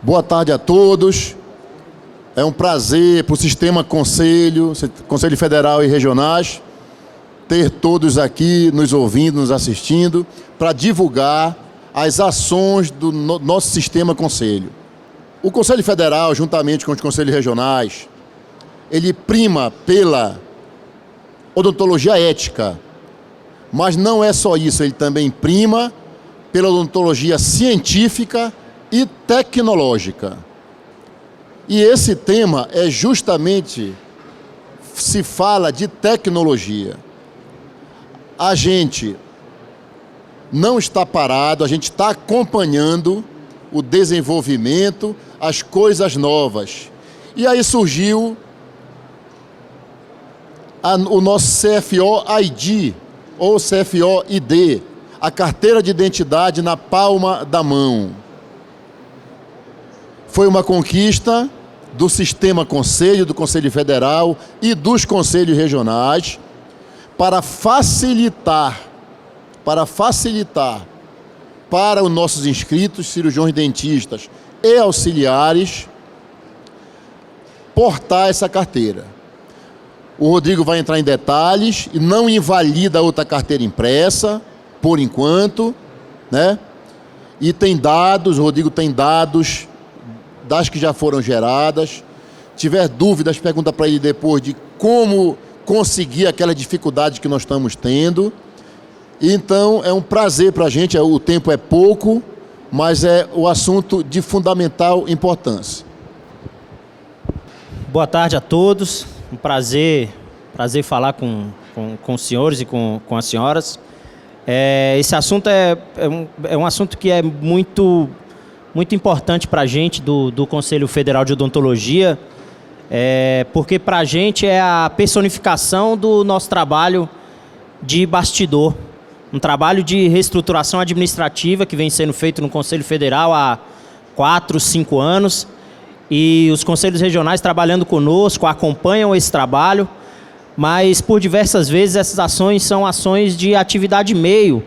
Boa tarde a todos. É um prazer para o Sistema Conselho Federal e Regionais, ter todos aqui nos ouvindo, nos assistindo, para divulgar as ações do nosso Sistema Conselho. O Conselho Federal, juntamente com os Conselhos Regionais, ele prima pela odontologia ética, mas não é só isso, ele também prima pela odontologia científica e tecnológica. E esse tema é justamente, se fala de tecnologia. A gente não está parado, a gente está acompanhando o desenvolvimento, as coisas novas. E aí surgiu o nosso CFO-ID, ou CFO-ID, a carteira de identidade na palma da mão. Foi uma conquista do Sistema Conselho, do Conselho Federal e dos Conselhos Regionais para facilitar para os nossos inscritos, cirurgiões dentistas e auxiliares, portar essa carteira. O Rodrigo vai entrar em detalhes e não invalida a outra carteira impressa, por enquanto, né? E tem dados, o Rodrigo tem dados das que já foram geradas. Tiver dúvidas, pergunta para ele depois de como conseguir aquela dificuldade que nós estamos tendo. Então, é um prazer para a gente, o tempo é pouco, mas é o assunto de fundamental importância. Boa tarde a todos, um prazer falar com os senhores e com as senhoras. Esse assunto é um assunto que é muito importante para a gente do Conselho Federal de Odontologia, porque para a gente é a personificação do nosso trabalho de bastidor, um trabalho de reestruturação administrativa que vem sendo feito no Conselho Federal há 4, 5 anos, e os conselhos regionais trabalhando conosco acompanham esse trabalho, mas por diversas vezes essas ações são ações de atividade meio,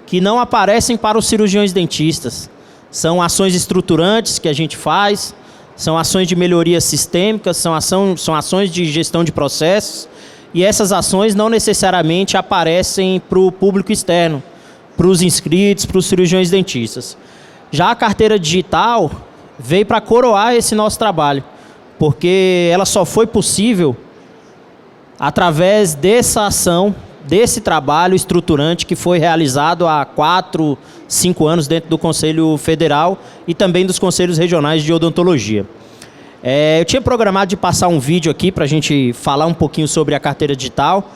que não aparecem para os cirurgiões dentistas. São ações estruturantes que a gente faz, são ações de melhoria sistêmica, são ações de gestão de processos, e essas ações não necessariamente aparecem para o público externo, para os inscritos, para os cirurgiões dentistas. Já a carteira digital veio para coroar esse nosso trabalho, porque ela só foi possível através dessa ação, desse trabalho estruturante que foi realizado há 4, 5 anos dentro do Conselho Federal e também dos Conselhos Regionais de Odontologia. Eu tinha programado de passar um vídeo aqui para a gente falar um pouquinho sobre a carteira digital,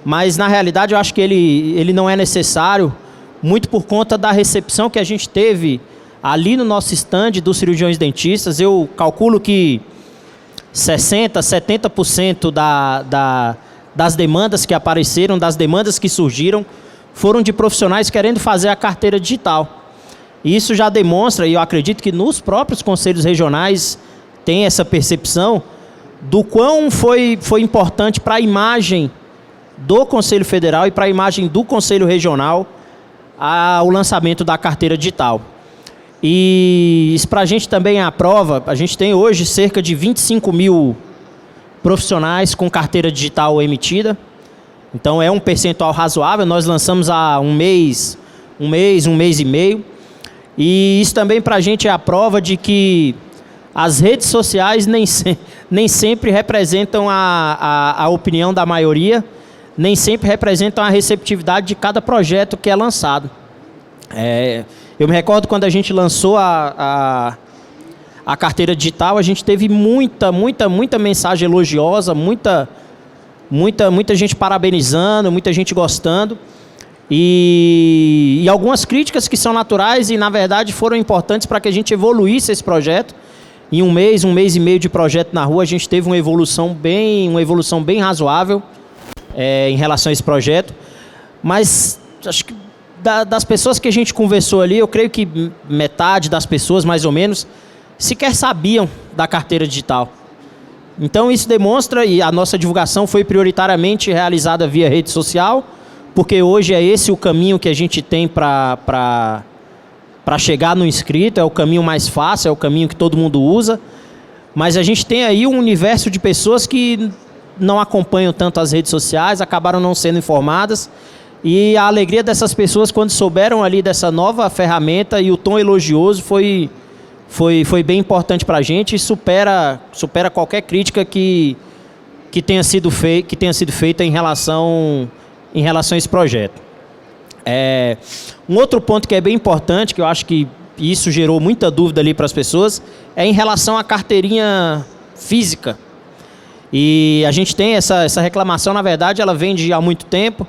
mas na realidade eu acho que ele não é necessário, muito por conta da recepção que a gente teve ali no nosso stand dos cirurgiões dentistas. Eu calculo que 60%, 70% das demandas que apareceram, das demandas que surgiram, foram de profissionais querendo fazer a carteira digital. E isso já demonstra, e eu acredito que nos próprios conselhos regionais tem essa percepção do quão foi importante para a imagem do Conselho Federal e para a imagem do Conselho Regional o lançamento da carteira digital. E isso para a gente também é a prova. A gente tem hoje cerca de 25 mil profissionais com carteira digital emitida. Então é um percentual razoável. Nós lançamos há um mês e meio. E isso também para a gente é a prova de que as redes sociais nem sempre representam a opinião da maioria, nem sempre representam a receptividade de cada projeto que é lançado. Eu me recordo quando a gente lançou a carteira digital, a gente teve muita mensagem elogiosa, muita gente parabenizando, muita gente gostando, e algumas críticas que são naturais e, na verdade, foram importantes para que a gente evoluísse esse projeto. Em um mês e meio de projeto na rua, a gente teve uma evolução bem razoável em relação a esse projeto. Mas acho que das pessoas que a gente conversou ali, eu creio que metade das pessoas, mais ou menos, sequer sabiam da carteira digital. Então isso demonstra, e a nossa divulgação foi prioritariamente realizada via rede social, porque hoje é esse o caminho que a gente tem para para chegar no inscrito, é o caminho mais fácil, é o caminho que todo mundo usa, mas a gente tem aí um universo de pessoas que não acompanham tanto as redes sociais, acabaram não sendo informadas, e a alegria dessas pessoas quando souberam ali dessa nova ferramenta e o tom elogioso foi bem importante para a gente e supera qualquer crítica que tenha sido feita em relação a esse projeto. Um outro ponto que é bem importante, que eu acho que isso gerou muita dúvida ali para as pessoas, é em relação à carteirinha física. E a gente tem essa reclamação, na verdade, ela vem de há muito tempo,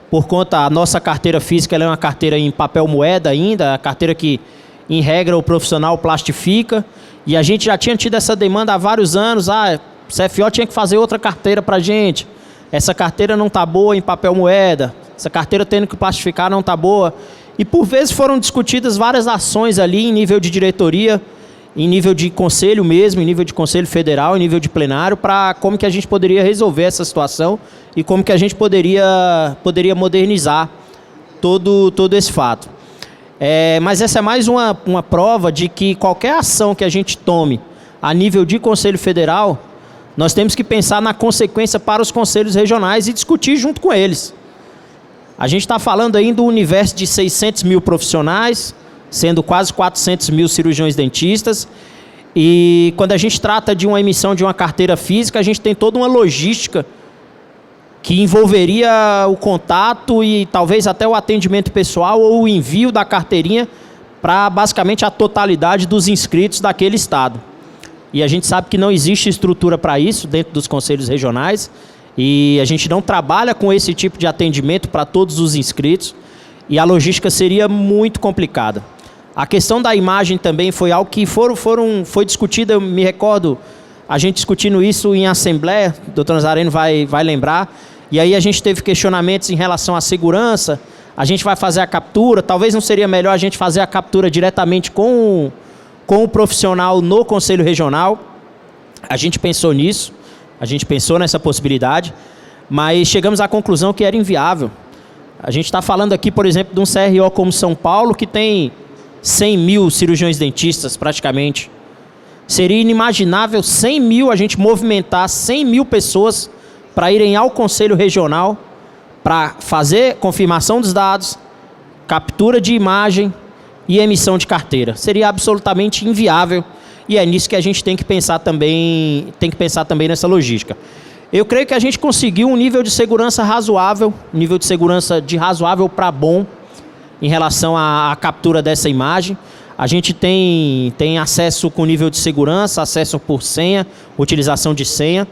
por conta, a nossa carteira física ela é uma carteira em papel moeda ainda, a carteira que, em regra, o profissional plastifica, e a gente já tinha tido essa demanda há vários anos, o CFO tinha que fazer outra carteira para a gente, essa carteira não está boa em papel moeda, essa carteira tendo que plastificar não está boa, e por vezes foram discutidas várias ações ali em nível de diretoria, em nível de conselho mesmo, em nível de conselho federal, em nível de plenário, para como que a gente poderia resolver essa situação e como que a gente poderia modernizar todo esse fato. Mas essa é mais uma prova de que qualquer ação que a gente tome a nível de conselho federal, nós temos que pensar na consequência para os conselhos regionais e discutir junto com eles. A gente está falando aí do universo de 600 mil profissionais, sendo quase 400 mil cirurgiões dentistas, e quando a gente trata de uma emissão de uma carteira física, a gente tem toda uma logística que envolveria o contato e talvez até o atendimento pessoal ou o envio da carteirinha para basicamente a totalidade dos inscritos daquele estado. E a gente sabe que não existe estrutura para isso dentro dos conselhos regionais e a gente não trabalha com esse tipo de atendimento para todos os inscritos e a logística seria muito complicada. A questão da imagem também foi algo que foi discutida, eu me recordo, a gente discutindo isso em assembleia, o doutor Nazareno vai lembrar, e aí a gente teve questionamentos em relação à segurança, a gente vai fazer a captura, talvez não seria melhor a gente fazer a captura diretamente com o profissional no Conselho Regional. A gente pensou nisso, a gente pensou nessa possibilidade, mas chegamos à conclusão que era inviável. A gente está falando aqui, por exemplo, de um CRO como São Paulo, que tem 100 mil cirurgiões dentistas, praticamente. Seria inimaginável 100 mil, a gente movimentar 100 mil pessoas para irem ao Conselho Regional para fazer confirmação dos dados, captura de imagem e emissão de carteira. Seria absolutamente inviável e é nisso que a gente tem que pensar também nessa logística. Eu creio que a gente conseguiu um nível de segurança razoável, nível de segurança de razoável para bom em relação à captura dessa imagem. A gente tem acesso com nível de segurança, acesso por senha, utilização de senha.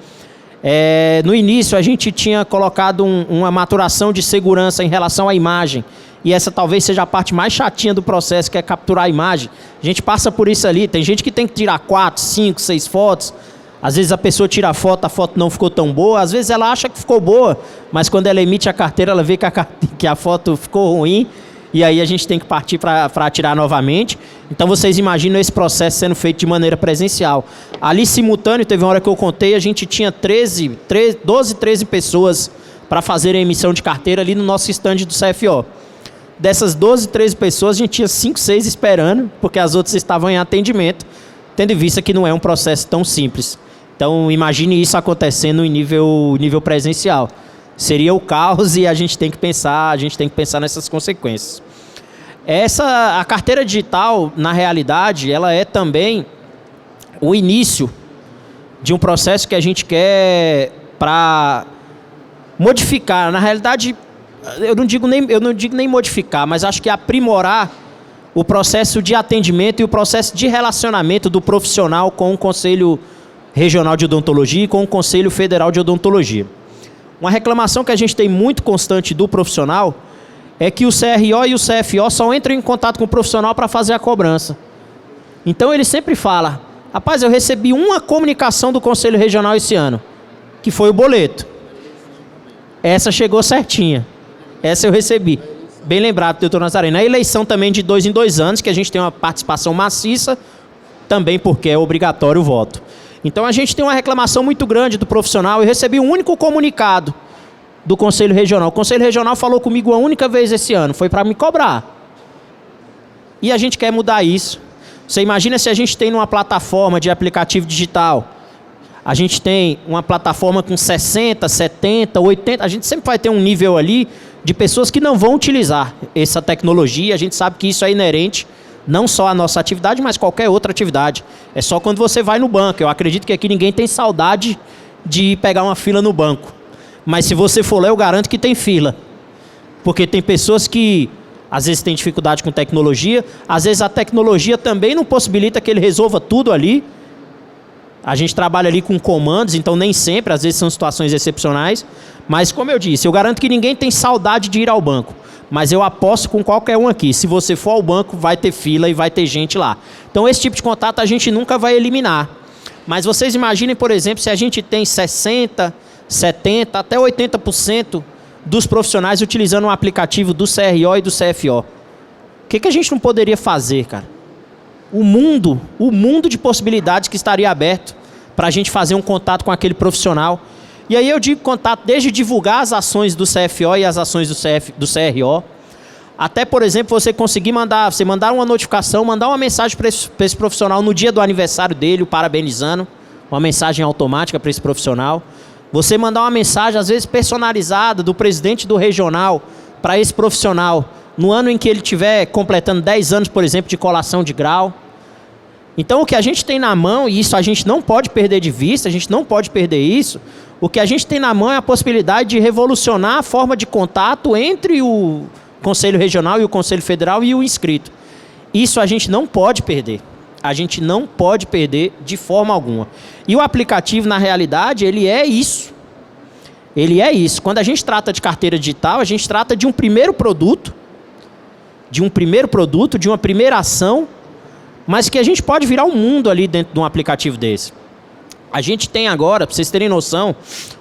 No início a gente tinha colocado uma maturação de segurança em relação à imagem. E essa talvez seja a parte mais chatinha do processo, que é capturar a imagem. A gente passa por isso ali, tem gente que tem que tirar 4, 5, 6 fotos. Às vezes a pessoa tira a foto não ficou tão boa. Às vezes ela acha que ficou boa, mas quando ela emite a carteira, ela vê que a foto ficou ruim. E aí a gente tem que partir para tirar novamente. Então vocês imaginam esse processo sendo feito de maneira presencial. Ali simultâneo, teve uma hora que eu contei, a gente tinha 12, 13 pessoas para fazer a emissão de carteira ali no nosso estande do CFO. Dessas 12, 13 pessoas, a gente tinha 5, 6 esperando, porque as outras estavam em atendimento, tendo em vista que não é um processo tão simples. Então imagine isso acontecendo em nível presencial. Seria o caos e a gente tem que pensar nessas consequências. A carteira digital, na realidade, ela é também o início de um processo que a gente quer para modificar. Na realidade, eu não digo nem modificar, mas acho que aprimorar o processo de atendimento e o processo de relacionamento do profissional com o Conselho Regional de Odontologia e com o Conselho Federal de Odontologia. Uma reclamação que a gente tem muito constante do profissional é que o CRO e o CFO só entram em contato com o profissional para fazer a cobrança. Então ele sempre fala, rapaz, eu recebi uma comunicação do Conselho Regional esse ano, que foi o boleto. Essa chegou certinha. Essa eu recebi. Bem lembrado, doutor Nazareno. A eleição também de 2 em 2 anos, que a gente tem uma participação maciça, também porque é obrigatório o voto. Então a gente tem uma reclamação muito grande do profissional. Eu recebi um único comunicado do Conselho Regional. O Conselho Regional falou comigo uma única vez esse ano, foi para me cobrar. E a gente quer mudar isso. Você imagina se a gente tem numa plataforma de aplicativo digital, a gente tem uma plataforma com 60, 70, 80, a gente sempre vai ter um nível ali de pessoas que não vão utilizar essa tecnologia. A gente sabe que isso é inerente, não só à nossa atividade, mas qualquer outra atividade. É só quando você vai no banco. Eu acredito que aqui ninguém tem saudade de pegar uma fila no banco. Mas se você for lá, eu garanto que tem fila. Porque tem pessoas que às vezes têm dificuldade com tecnologia, às vezes a tecnologia também não possibilita que ele resolva tudo ali. A gente trabalha ali com comandos, então nem sempre, às vezes são situações excepcionais. Mas como eu disse, eu garanto que ninguém tem saudade de ir ao banco. Mas eu aposto com qualquer um aqui, se você for ao banco, vai ter fila e vai ter gente lá. Então esse tipo de contato a gente nunca vai eliminar. Mas vocês imaginem, por exemplo, se a gente tem 60%, 70%, até 80% dos profissionais utilizando um aplicativo do CRO e do CFO. O que a gente não poderia fazer, cara? O mundo de possibilidades que estaria aberto para a gente fazer um contato com aquele profissional. E aí eu digo contato desde divulgar as ações do CFO e as ações do CRO, até, por exemplo, você conseguir mandar uma notificação, mandar uma mensagem para esse profissional no dia do aniversário dele, o parabenizando, uma mensagem automática para esse profissional. Você mandar uma mensagem, às vezes personalizada, do presidente do regional para esse profissional, no ano em que ele estiver completando 10 anos, por exemplo, de colação de grau. Então, o que a gente tem na mão, e isso a gente não pode perder de vista, a gente não pode perder isso, o que a gente tem na mão é a possibilidade de revolucionar a forma de contato entre o Conselho Regional e o Conselho Federal e o inscrito. Isso a gente não pode perder. A gente não pode perder de forma alguma. E o aplicativo, na realidade, ele é isso. Ele é isso. Quando a gente trata de carteira digital, a gente trata de um primeiro produto, de uma primeira ação, mas que a gente pode virar um mundo ali dentro de um aplicativo desse. A gente tem agora, para vocês terem noção,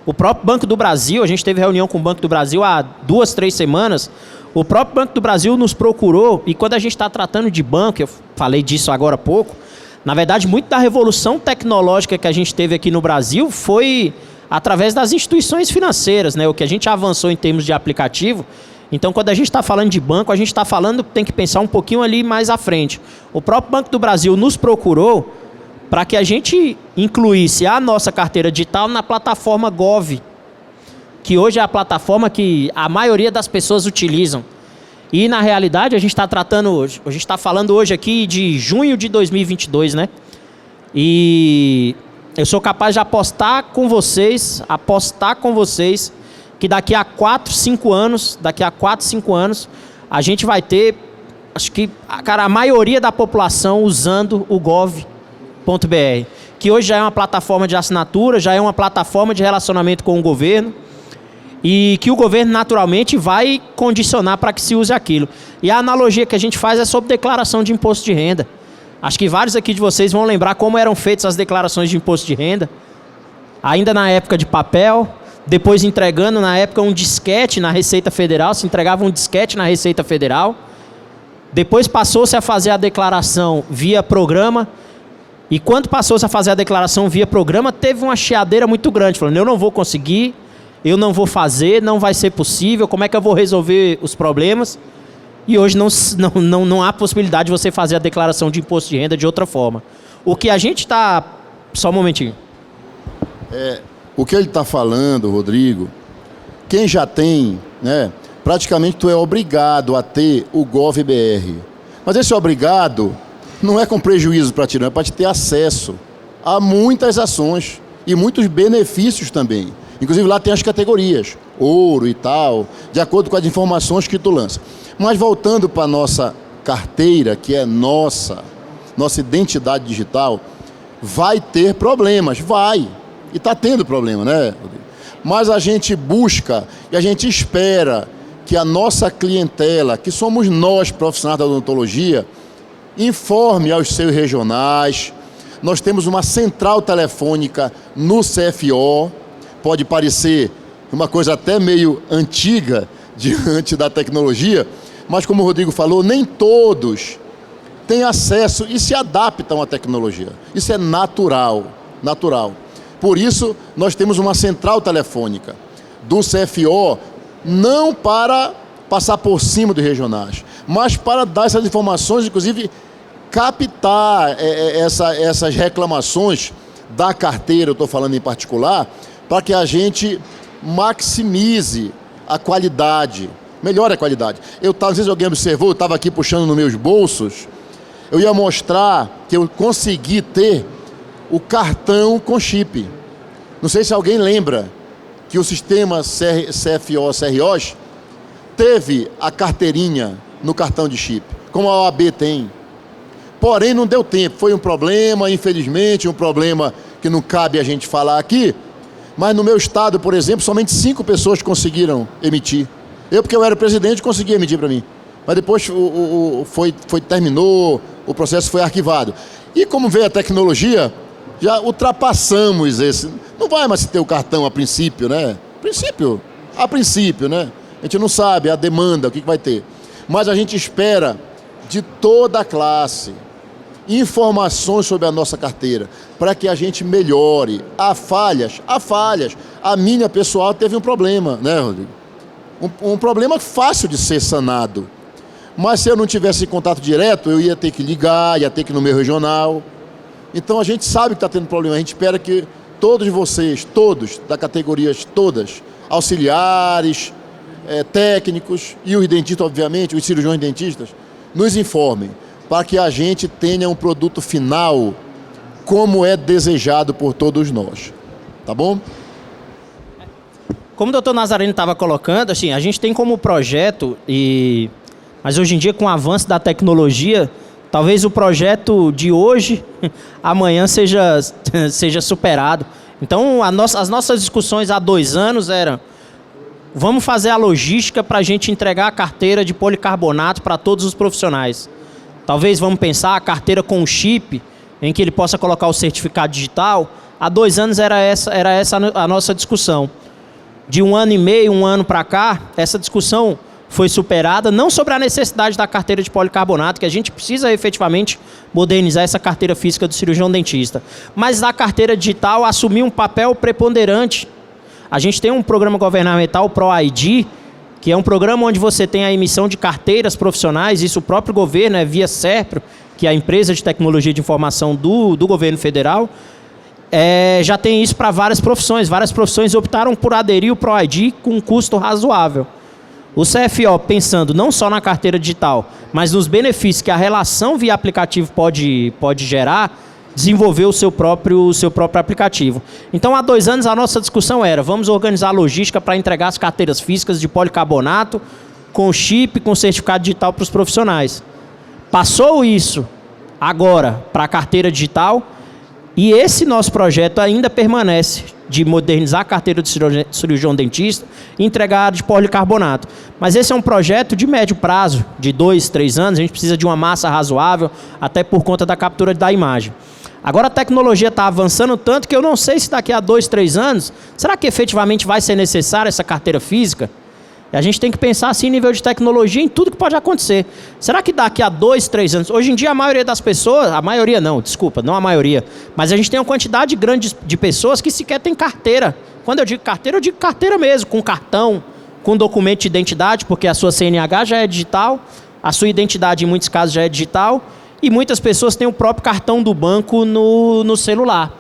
o próprio Banco do Brasil, a gente teve reunião com o Banco do Brasil há 2, 3 semanas, o próprio Banco do Brasil nos procurou, e quando a gente está tratando de banco, eu falei disso agora há pouco, na verdade, muito da revolução tecnológica que a gente teve aqui no Brasil foi através das instituições financeiras, né? O que a gente avançou em termos de aplicativo. Então, quando a gente está falando de banco, a gente está falando, tem que pensar um pouquinho ali mais à frente. O próprio Banco do Brasil nos procurou para que a gente incluísse a nossa carteira digital na plataforma Gov, que hoje é a plataforma que a maioria das pessoas utilizam. E, na realidade, a gente está tratando hoje, a gente está falando hoje aqui de junho de 2022, né? E eu sou capaz de apostar com vocês, que daqui a 4, 5 anos, a gente vai ter, acho que, cara, a maioria da população usando o gov.br, que hoje já é uma plataforma de assinatura, já é uma plataforma de relacionamento com o governo, e que o governo naturalmente vai condicionar para que se use aquilo. E a analogia que a gente faz é sobre declaração de imposto de renda. Acho que vários aqui de vocês vão lembrar como eram feitas as declarações de imposto de renda, ainda na época de papel, depois entregando na época um disquete na Receita Federal, se entregava um disquete na Receita Federal, depois passou-se a fazer a declaração via programa, e quando passou-se a fazer a declaração via programa, teve uma chiadeira muito grande, falando, eu não vou conseguir, eu não vou fazer, não vai ser possível, como é que eu vou resolver os problemas? E hoje não há possibilidade de você fazer a declaração de imposto de renda de outra forma. O que a gente está... Só um momentinho. O que ele está falando, Rodrigo, quem já tem, né, praticamente tu é obrigado a ter o GovBR. Mas esse obrigado não é com prejuízo para ti, não, é para te ter acesso a muitas ações e muitos benefícios também. Inclusive lá tem as categorias, ouro e tal, de acordo com as informações que tu lança. Mas voltando para a nossa carteira, que é nossa identidade digital, vai ter problemas, vai. E está tendo problema, né, Rodrigo? Mas a gente busca e a gente espera que a nossa clientela, que somos nós profissionais da odontologia, informe aos seus regionais. Nós temos uma central telefônica no CFO, pode parecer uma coisa até meio antiga diante da tecnologia, mas como o Rodrigo falou, nem todos têm acesso e se adaptam à tecnologia. Isso é natural. Por isso, nós temos uma central telefônica do CFO, não para passar por cima dos regionais, mas para dar essas informações, inclusive captar essas reclamações da carteira, eu estou falando em particular, para que a gente maximize a qualidade, melhore a qualidade. Não sei se alguém observou, eu estava aqui puxando nos meus bolsos, eu ia mostrar que eu consegui ter o cartão com chip. Não sei se alguém lembra que o sistema CFO-CROs teve a carteirinha no cartão de chip, como a OAB tem. Porém, não deu tempo. Foi um problema, infelizmente, um problema que não cabe a gente falar aqui, mas no meu estado, por exemplo, somente 5 pessoas conseguiram emitir. Eu, porque eu era presidente, consegui emitir para mim. Mas depois terminou, o processo foi arquivado. E como veio a tecnologia, já ultrapassamos esse. Não vai mais ter o cartão a princípio, né? A princípio, né? A gente não sabe a demanda, o que vai ter. Mas a gente espera de toda a classe informações sobre a nossa carteira, para que a gente melhore. Há falhas. A minha pessoal teve um problema, né, Rodrigo? Um problema fácil de ser sanado. Mas se eu não tivesse contato direto, eu ia ter que ligar, ia ter que ir no meu regional. Então a gente sabe que está tendo problema. A gente espera que todos vocês, todos, da categorias todas, auxiliares, técnicos e os dentistas, obviamente, os cirurgiões dentistas, nos informem, para que a gente tenha um produto final como é desejado por todos nós. Tá bom? Como o doutor Nazareno estava colocando, assim, a gente tem como projeto, mas hoje em dia, com o avanço da tecnologia, talvez o projeto de hoje, amanhã seja superado. Então, as nossas discussões há 2 anos eram: vamos fazer a logística para a gente entregar a carteira de policarbonato para todos os profissionais. Talvez vamos pensar a carteira com chip, em que ele possa colocar o certificado digital. Há 2 anos era essa a nossa discussão. De 1 ano e meio, 1 ano para cá, essa discussão foi superada, não sobre a necessidade da carteira de policarbonato, que a gente precisa efetivamente modernizar essa carteira física do cirurgião dentista, mas a carteira digital assumir um papel preponderante. A gente tem um programa governamental, o ProID, que é um programa onde você tem a emissão de carteiras profissionais, isso o próprio governo, via SERPRO, que é a empresa de tecnologia de informação do governo federal, já tem isso para várias profissões. Várias profissões optaram por aderir ao ProID com um custo razoável. O CFO, pensando não só na carteira digital, mas nos benefícios que a relação via aplicativo pode gerar, desenvolveu o seu próprio aplicativo. Então, há 2 anos, a nossa discussão era: vamos organizar a logística para entregar as carteiras físicas de policarbonato, com chip, com certificado digital para os profissionais. Passou isso agora para a carteira digital, e esse nosso projeto ainda permanece de modernizar a carteira de cirurgião dentista e entregar de policarbonato. Mas esse é um projeto de médio prazo, de 2, 3 anos. A gente precisa de uma massa razoável, até por conta da captura da imagem. Agora a tecnologia está avançando tanto que eu não sei se daqui a 2, 3 anos, será que efetivamente vai ser necessária essa carteira física? E a gente tem que pensar assim em nível de tecnologia em tudo que pode acontecer. Será que daqui a 2, 3 anos... Hoje em dia a maioria das pessoas... A maioria não, desculpa, não a maioria. Mas a gente tem uma quantidade grande de pessoas que sequer tem carteira. Quando eu digo carteira mesmo, com cartão, com documento de identidade, porque a sua CNH já é digital, a sua identidade em muitos casos já é digital, e muitas pessoas têm o próprio cartão do banco no celular.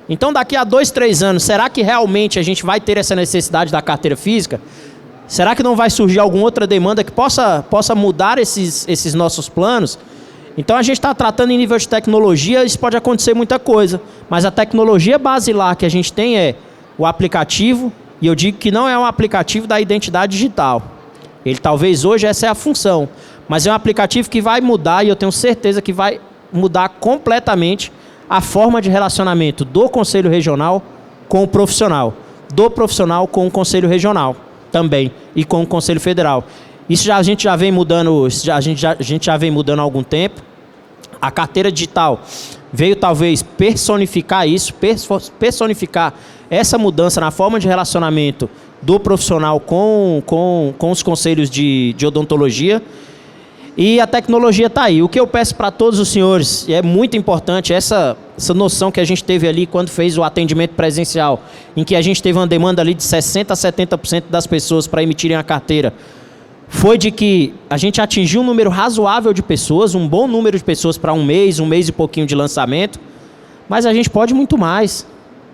Então daqui a 2, 3 anos, será que realmente a gente vai ter essa necessidade da carteira física? Será que não vai surgir alguma outra demanda que possa mudar esses nossos planos? Então a gente está tratando em nível de tecnologia, isso pode acontecer muita coisa. Mas a tecnologia basilar que a gente tem é o aplicativo, e eu digo que não é um aplicativo da identidade digital. Ele talvez hoje essa é a função, mas é um aplicativo que vai mudar, e eu tenho certeza que vai mudar completamente a forma de relacionamento do Conselho Regional com o profissional, do profissional com o Conselho Regional também, e com o Conselho Federal. Isso a gente já vem mudando, a gente já vem mudando há algum tempo. A carteira digital veio talvez personificar isso, personificar essa mudança na forma de relacionamento do profissional com os conselhos de odontologia. E a tecnologia está aí. O que eu peço para todos os senhores, e é muito importante, essa noção que a gente teve ali quando fez o atendimento presencial, em que a gente teve uma demanda ali de 60% a 70% das pessoas para emitirem a carteira. foi de que a gente atingiu um número razoável de pessoas, um bom número de pessoas para um mês e pouquinho de lançamento, mas a gente pode muito mais,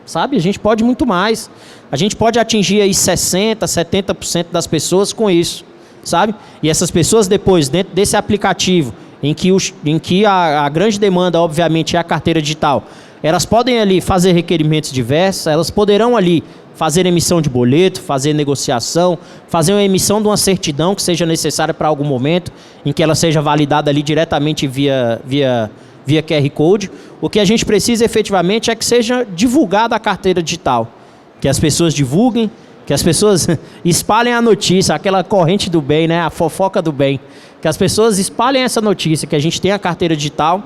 sabe? A gente pode muito mais. A gente pode atingir aí 60%, 70% das pessoas com isso, sabe? E essas pessoas depois, dentro desse aplicativo, em que a grande demanda, obviamente, é a carteira digital, elas podem ali fazer requerimentos diversos, elas poderão ali fazer emissão de boleto, fazer negociação, fazer uma emissão de uma certidão que seja necessária para algum momento, em que ela seja validada ali diretamente via QR Code. O que a gente precisa efetivamente é que seja divulgada a carteira digital, que as pessoas divulguem, que as pessoas espalhem a notícia, aquela corrente do bem, né? A fofoca do bem, que as pessoas espalhem essa notícia, que a gente tem a carteira digital.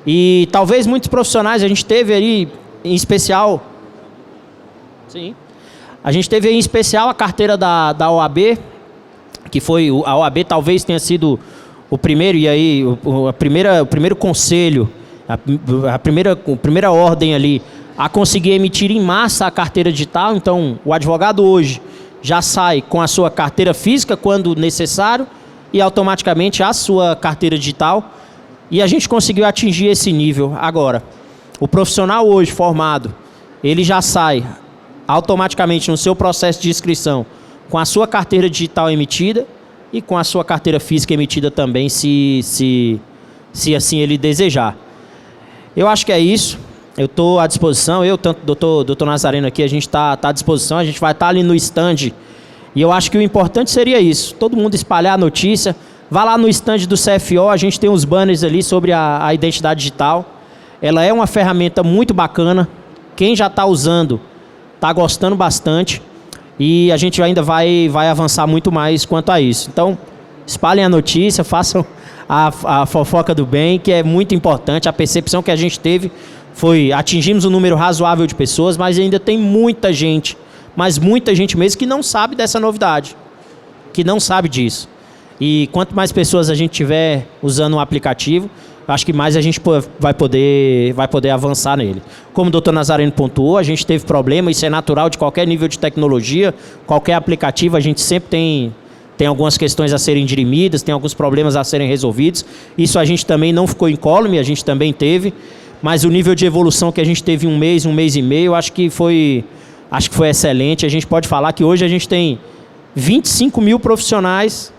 E talvez muitos profissionais, a gente teve aí em especial, sim, a gente teve aí em especial a carteira da OAB, que foi, a OAB talvez tenha sido o primeiro, e aí o primeiro conselho, a primeira ordem ali a conseguir emitir em massa a carteira digital. Então o advogado hoje já sai com a sua carteira física quando necessário e automaticamente a sua carteira digital. E a gente conseguiu atingir esse nível. Agora, o profissional hoje formado, ele já sai automaticamente no seu processo de inscrição com a sua carteira digital emitida e com a sua carteira física emitida também, se assim ele desejar. Eu acho que é isso. Eu estou à disposição, tanto o doutor Nazareno aqui, a gente está à disposição, a gente vai estar ali no stand. E eu acho que o importante seria isso, todo mundo espalhar a notícia. Vá lá no stand do CFO, a gente tem uns banners ali sobre a identidade digital. Ela é uma ferramenta muito bacana. Quem já está usando, está gostando bastante. E a gente ainda vai avançar muito mais quanto a isso. Então, espalhem a notícia, façam a fofoca do bem, que é muito importante. A percepção que a gente teve foi, atingimos um número razoável de pessoas, mas ainda tem muita gente, mas muita gente mesmo, que não sabe dessa novidade, que não sabe disso. E quanto mais pessoas a gente tiver usando o aplicativo, acho que mais a gente vai poder avançar nele. Como o doutor Nazareno pontuou, a gente teve problema, isso é natural de qualquer nível de tecnologia, qualquer aplicativo, a gente sempre tem algumas questões a serem dirimidas, tem alguns problemas a serem resolvidos. Isso a gente também não ficou incólume, a gente também teve, mas o nível de evolução que a gente teve em um mês e meio, acho que foi excelente. A gente pode falar que hoje a gente tem 25 mil profissionais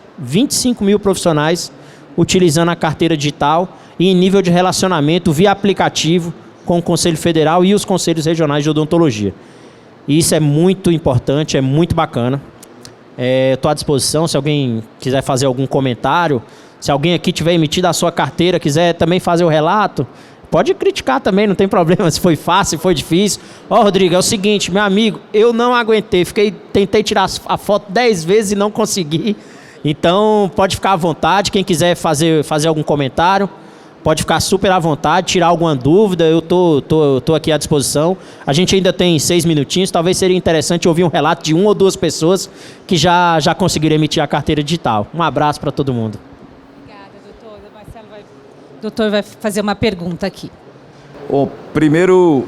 utilizando a carteira digital e em nível de relacionamento via aplicativo com o Conselho Federal e os Conselhos Regionais de Odontologia. E isso é muito importante, é muito bacana. Estou à disposição, se alguém quiser fazer algum comentário, se alguém aqui tiver emitido a sua carteira, quiser também fazer o relato, pode criticar também, não tem problema, se foi fácil, se foi difícil. Rodrigo, é o seguinte, meu amigo, eu não aguentei, tentei tirar a foto 10 vezes e não consegui. Então, pode ficar à vontade, quem quiser fazer algum comentário, pode ficar super à vontade, tirar alguma dúvida, eu tô aqui à disposição. A gente ainda tem 6 minutinhos, talvez seria interessante ouvir um relato de 1 ou 2 pessoas que já conseguiram emitir a carteira digital. Um abraço para todo mundo. Obrigada, doutor. O Marcelo doutor vai fazer uma pergunta aqui. Bom, primeiro,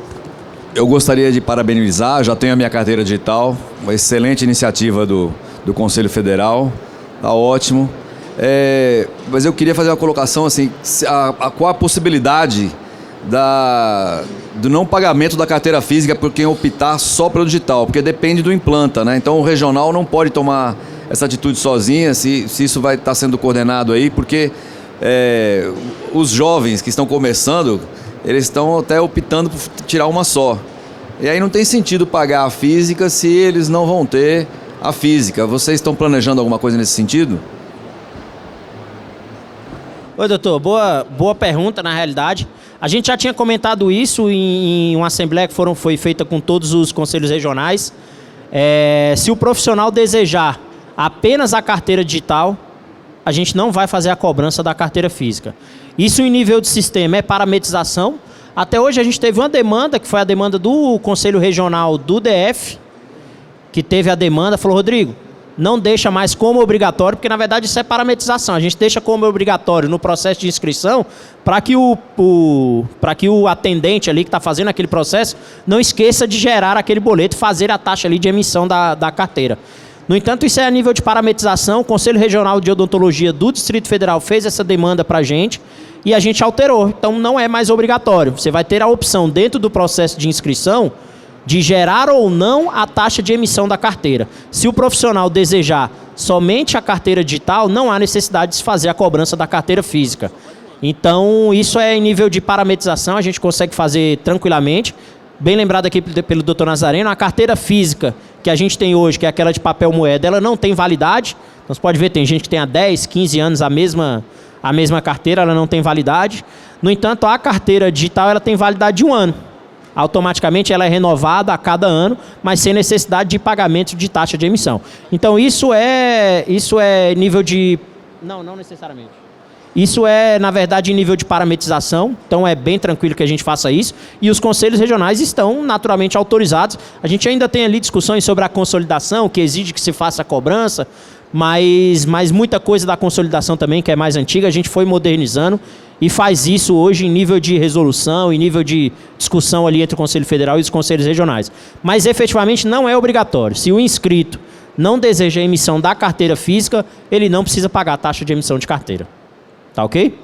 eu gostaria de parabenizar, já tenho a minha carteira digital, uma excelente iniciativa do Conselho Federal. Tá ótimo. Mas eu queria fazer uma colocação assim, qual a possibilidade do não pagamento da carteira física por quem optar só pelo digital, porque depende do implanta, né? Então o regional não pode tomar essa atitude sozinha, se isso vai estar sendo coordenado aí, porque os jovens que estão começando, eles estão até optando por tirar uma só. E aí não tem sentido pagar a física se eles não vão ter a física. Vocês estão planejando alguma coisa nesse sentido? Oi, doutor. Boa pergunta, na realidade. A gente já tinha comentado isso em uma assembleia que foi feita com todos os conselhos regionais. Se o profissional desejar apenas a carteira digital, a gente não vai fazer a cobrança da carteira física. Isso em nível de sistema é parametização. Até hoje a gente teve uma demanda, que foi a demanda do Conselho Regional do DF, que teve a demanda, falou, Rodrigo, não deixa mais como obrigatório, porque na verdade isso é parametização. A gente deixa como obrigatório no processo de inscrição para que o atendente ali que está fazendo aquele processo não esqueça de gerar aquele boleto e fazer a taxa ali de emissão da carteira. No entanto, isso é a nível de parametrização. O Conselho Regional de Odontologia do Distrito Federal fez essa demanda para a gente e a gente alterou. Então, não é mais obrigatório. Você vai ter a opção, dentro do processo de inscrição, de gerar ou não a taxa de emissão da carteira. Se o profissional desejar somente a carteira digital, não há necessidade de se fazer a cobrança da carteira física. Então, isso é em nível de parametrização, a gente consegue fazer tranquilamente. Bem lembrado aqui pelo Dr. Nazareno, a carteira física que a gente tem hoje, que é aquela de papel moeda, ela não tem validade. Então, você pode ver, tem gente que tem há 10, 15 anos a mesma carteira, ela não tem validade. No entanto, a carteira digital ela tem validade de 1 ano. Automaticamente ela é renovada a cada ano, mas sem necessidade de pagamento de taxa de emissão. Então, isso é nível de... Não necessariamente. Isso é, na verdade, em nível de parametrização, então é bem tranquilo que a gente faça isso. E os conselhos regionais estão naturalmente autorizados. A gente ainda tem ali discussões sobre a consolidação, que exige que se faça a cobrança, mas muita coisa da consolidação também, que é mais antiga, a gente foi modernizando e faz isso hoje em nível de resolução, em nível de discussão ali entre o Conselho Federal e os conselhos regionais. Mas efetivamente não é obrigatório. Se o inscrito não deseja a emissão da carteira física, ele não precisa pagar a taxa de emissão de carteira. Tá ok?